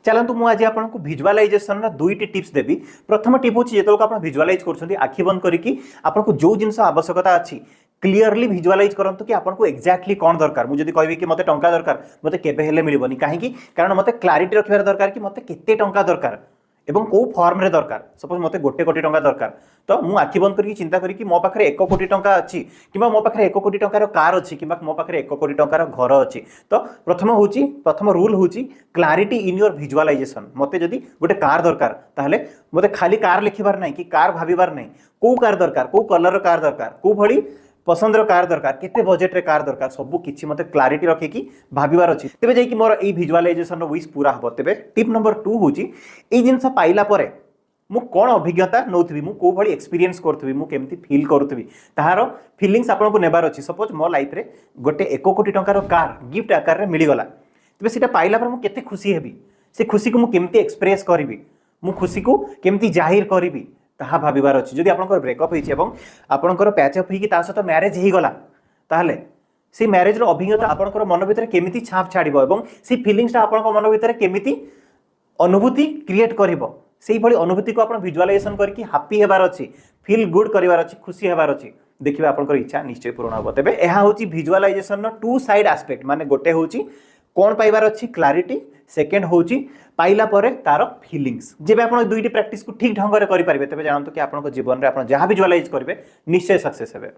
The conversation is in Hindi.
चलतु मुझे आज आपको भिजुआलाइजेसन दुईटी टिप्स देवी। प्रथम टिप हूँ जो आप भिजुआलाइज कर आखि बंद करके आपको जो जिन आवश्यकता अच्छी क्लीयरली भिजुआलाइज करंतु कि आपको एक्जाक्टली कौन दरकार। मुझे कहबी कि मते टंका दरकार मते केबे हेले मिलबनी कहीं कारण मते क्लारिटी रखिबार दरकार कि मते केते टंका दरकार एवं कौ फॉर्म रे दरकार। सपोज मते 1 कोटी टंका दरकार तो मु आखि बंद करके चिंता करी कि मो पाखरे 1 कोटी टंका अच्छी कि मो पाखरे 1 कोटी टंकार कार अच्छी कि मो पाखरे 1 कोटी टंकार घर अच्छी। तो प्रथम रूल हूँ क्लारिटी इन योर भिजुआलाइजेसन। मते जदि गोटे कार दरकार ताहले मते खाली कार लिखिबार नहीं कि कार भाबिबार नहीं कौ कार दरकार कौ कलर कार दरकार कौ भली पसंद कार दरकार केते बजेट रे कार दरकार सबू किछि मते क्लारिटी रखे कि भाबिबार अछि तेबे जाई कि मोर ए भिजुआलाइजेसन रो विश पूरा हबो। तेबे टिप नंबर 2 होची ए जिंस पाइला परे मु कोन अभिज्ञता नौथबी मु को भली एक्सपीरियंस करथबी मु केमती फील करथबी ताहारो फीलिंग्स आपन को नेबार अछि। सपोज मो लाइफ रे गोटे 1 कोटी टंकार कार गिफ्ट आकार रे मिली गला तेबे सेटा पाइला पर मु केते खुशी हेबी से खुशी को मु केमती एक्सप्रेस करबी मु खुशी को केमती जाहिर करबी ताहा भाबिबार अछि। जदि आपनकर ब्रेकअप होइछि एवं आपनकर पैचअप होइकि ता सहित मैरिज ही गला ताहले से मैरिज रो अभिज्ञता आपनकर मन भितर केमिति छाप छाड़िबो एवं से फीलिंग्स ता आपनकर मन भितर केमिति अनुभूति क्रिएट करिवो सेही भली अनुभूति को आपण विजुअलाइजेशन करके हैप्पी हेबार अछि फील गुड करिवार अछि खुशी हेबार अछि देखिबा आपनकर इच्छा निश्चय पूर्ण होबो। तेबे एहा होछि विजुअलाइजेशन नो टू साइड एस्पेक्ट माने गोटे होछि कौन पाइबार अच्छी क्लारिटी सेकेंड होची पाइला परे तार फीलिंग्स। जब आप दुईटी प्रैक्टिस को ठीक ढंग से करेंगे तेज जानते कि आप जीवन में आप जहाँ विजुअलाइज करेंगे निश्चय सक्सेस हे।